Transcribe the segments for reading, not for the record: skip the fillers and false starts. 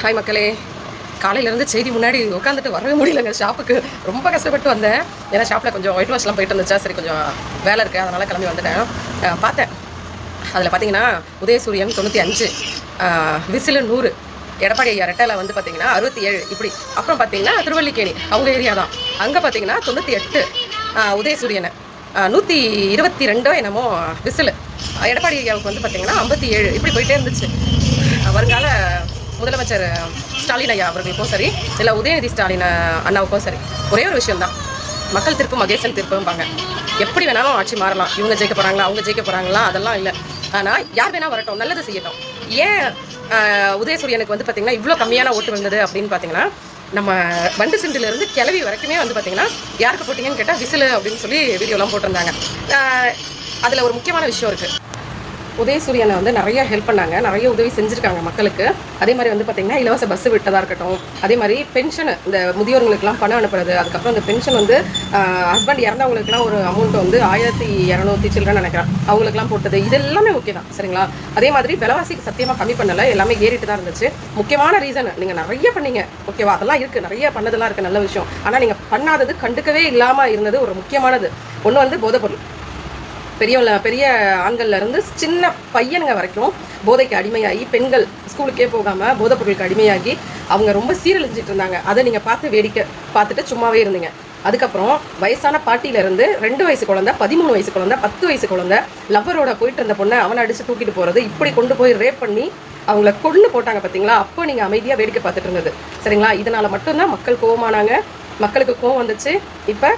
Hi மக்களே, காலையிலேருந்து செய்தி முன்னாடி உட்காந்துட்டு வரவே முடியலங்க. ஷாப்புக்கு ரொம்ப கஷ்டப்பட்டு வந்தேன். ஏன்னா ஷாப்பில் கொஞ்சம் ஒயிட் வாஷ்லாம் போயிட்டு இருந்துச்சா, சரி கொஞ்சம் வேலை இருக்குது, அதனால் கிளம்பி வந்துட்டேன். பார்த்தேன், அதில் பார்த்தீங்கன்னா உதயசூரியன் 95, விசிலு 100, எடப்பாடி ஐயா ரெட்டையில் வந்து பார்த்தீங்கன்னா 67 இப்படி. அப்புறம் பார்த்தீங்கன்னா திருவல்லிக்கேணி அவங்க ஏரியா தான், அங்கே பார்த்தீங்கன்னா 98 உதயசூரியனை, 122 என்னமோ விசிலு. எடப்பாடி ஐயாவுக்கு வந்து பார்த்தீங்கன்னா 57 இப்படி போயிட்டே இருந்துச்சு. வருங்கால முதலமைச்சர் ஸ்டாலின் ஐயா அவர்களுக்கும் சரி, இல்லை உதயநிதி ஸ்டாலின் அண்ணாவுக்கும் சரி, ஒரே ஒரு விஷயம்தான், மக்கள் தீர்ப்பு மகேசன் தீர்ப்பும்பாங்க. எப்படி வேணாலும் ஆட்சி மாறலாம், இவங்க ஜெயிக்க போகிறாங்களா அவங்க ஜெயிக்க போகிறாங்களா அதெல்லாம் இல்லை. ஆனால் யார் வேணால் வரட்டும், நல்லது செய்யட்டும். ஏன் உதயசூரியனுக்கு வந்து பார்த்திங்கன்னா இவ்வளோ கம்மியான ஓட்டு வந்தது அப்படின்னு பார்த்தீங்கன்னா, நம்ம வண்டு சிண்டிலேருந்து கிளவி வரைக்குமே வந்து பார்த்திங்கன்னா யாருக்கு போட்டிங்கன்னு கேட்டால் விசிலு அப்படின்னு சொல்லி வீடியோலாம் போட்டிருந்தாங்க. அதில் ஒரு முக்கியமான விஷயம் இருக்குது. உதயசூரியனை வந்து நிறைய ஹெல்ப் பண்ணாங்க, நிறைய உதவி செஞ்சுருக்காங்க மக்களுக்கு. அதே மாதிரி வந்து பார்த்திங்கன்னா இலவச பஸ்ஸு விட்டதாக இருக்கட்டும், அதே மாதிரி பென்ஷனு, இந்த முதியோர்களுக்கெல்லாம் பணம் அனுப்புறது, அதுக்கப்புறம் இந்த பென்ஷன் வந்து ஹஸ்பண்ட் இறந்தவங்களுக்குலாம் ஒரு அமௌண்ட் வந்து 1200 சில்ட்ரன் நினைக்கிறேன், அவங்களுக்குலாம் போட்டது, இது எல்லாமே ஓகே தான் சரிங்களா. அதே மாதிரி விலைவாசிக்கு சத்தியமாக கம்மி பண்ணலை, எல்லாமே ஏறிட்டு தான் இருந்துச்சு. முக்கியமான ரீசன், நீங்கள் நிறைய பண்ணீங்க ஓகேவா, அதெல்லாம் இருக்குது, நிறைய பண்ணதெல்லாம் இருக்குது, நல்ல விஷயம். ஆனால் நீங்கள் பண்ணாதது, கண்டுக்கவே இல்லாமல் இருந்தது ஒரு முக்கியமானது. ஒன்று வந்து போதைப்பொருள். பெரிய ஆண்கள்லேருந்து சின்ன பையனுங்க வரைக்கும் போதைக்கு அடிமையாகி, பெண்கள் ஸ்கூலுக்கே போகாமல் போதைப்பொருளுக்கு அடிமையாகி அவங்க ரொம்ப சீரழிஞ்சிட்டு இருந்தாங்க. அதை நீங்கள் பார்த்துட்டு சும்மாவே இருந்தீங்க. அதுக்கப்புறம் வயசான பாட்டியிலேருந்து 2 வயசு குழந்தை, 13 வயசு குழந்தை, 10 வயசு குழந்தை, லவ்வரோட போயிட்டு இருந்த பொண்ணை அவனை அடித்து தூக்கிட்டு போகிறது, இப்படி கொண்டு போய் ரேப் பண்ணி அவங்கள கொண்டு போட்டாங்க பார்த்தீங்களா. அப்போ நீங்கள் அமைதியாக வேடிக்கை பார்த்துட்டு இருந்தது சரிங்களா. இதனால் மட்டும்தான் மக்கள் கோவமானாங்க, மக்களுக்கு கோவம் வந்துச்சு. இப்போ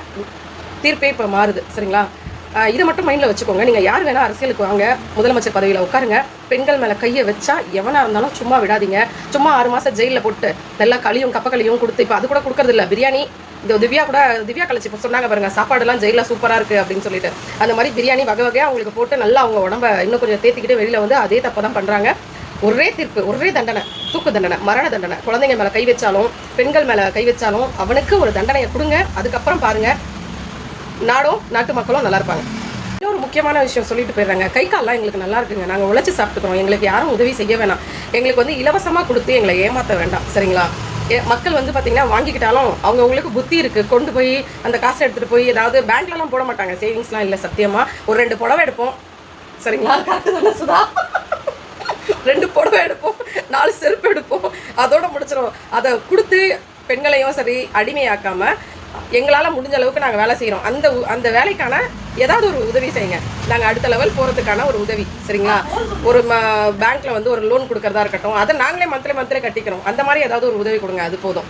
தீர்ப்பே இப்போ மாறுது சரிங்களா. இதை மட்டும் மைண்டில் வச்சுக்கோங்க. நீங்கள் யார் வேணால் அரசியலுக்கு வாங்க, முதலமைச்சர் பதவியில் உட்காருங்க, பெண்கள் மேலே கையை வச்சா எவனாக இருந்தாலும் சும்மா விடாதீங்க. சும்மா 6 மாதம் ஜெயிலில் போட்டு எல்லாம் களியும் கப்பக்களியும் கொடுத்து, இப்போ அது கூட கொடுக்கறது இல்லை. பிரியாணி, இந்த திவ்யா கழிச்சு இப்போ சொன்னாங்க பாருங்கள், சாப்பாடுலாம் ஜெயிலில் சூப்பராக இருக்குது அப்படின்னு சொல்லிட்டு, அந்த மாதிரி பிரியாணி வகை வகையாக அவங்களுக்கு போட்டு நல்லா அவங்க உடம்ப இன்னும் கொஞ்சம் தேத்திக்கிட்டு வெளியில் வந்து அதே தப்பை தான் பண்ணுறாங்க. ஒரே தீர்ப்பு, ஒரே தண்டனை, தூக்கு தண்டனை, மரண தண்டனை. குழந்தைங்க மேலே கை வச்சாலும், பெண்கள் மேலே கை வச்சாலும் அவனுக்கு ஒரு தண்டனையை கொடுங்க. அதுக்கப்புறம் பாருங்கள், நாடும் நாட்டு மக்களும் நல்லா இருப்பாங்க. இன்னொரு முக்கியமான விஷயம் சொல்லிட்டு போயிடுறாங்க, கை கால்லாம் எங்களுக்கு நல்லா இருக்குங்க, நாங்கள் உழைச்சி சாப்பிட்டுக்கிறோம், எங்களுக்கு யாரும் உதவி செய்ய வேணாம், எங்களுக்கு வந்து இலவசமாக கொடுத்து எங்களை ஏமாற்ற வேண்டாம் சரிங்களா. மக்கள் வந்து பார்த்திங்கன்னா வாங்கிக்கிட்டாலும் அவங்களுக்கு புத்தி இருக்குது, கொண்டு போய் அந்த காசை எடுத்துகிட்டு போய் ஏதாவது பேங்க்லலாம் போட மாட்டாங்க, சேவிங்ஸ்லாம் இல்லை சத்தியமாக. ஒரு 2 புடவை எடுப்போம் சரிங்களா, கரெக்டு தானே சுதா, 2 புடவை எடுப்போம், 4 செருப்பு எடுப்போம், அதோட முடிச்சிடும். அதை கொடுத்து பெண்களையும் சரி அடிமையாக்காமல் எங்களால் முடிஞ்ச அளவுக்கு நாங்கள் வேலை செய்கிறோம். அந்த வேலைக்கான ஏதாவது ஒரு உதவி செய்யுங்க, நாங்கள் அடுத்த லெவல் போகிறதுக்கான ஒரு உதவி சரிங்களா. ஒரு பேங்க்கில் வந்து ஒரு லோன் கொடுக்கறதா இருக்கட்டும், அதை நாங்களே மந்த்லி கட்டிக்கிறோம், அந்த மாதிரி ஏதாவது ஒரு உதவி கொடுங்க, அது போதும்.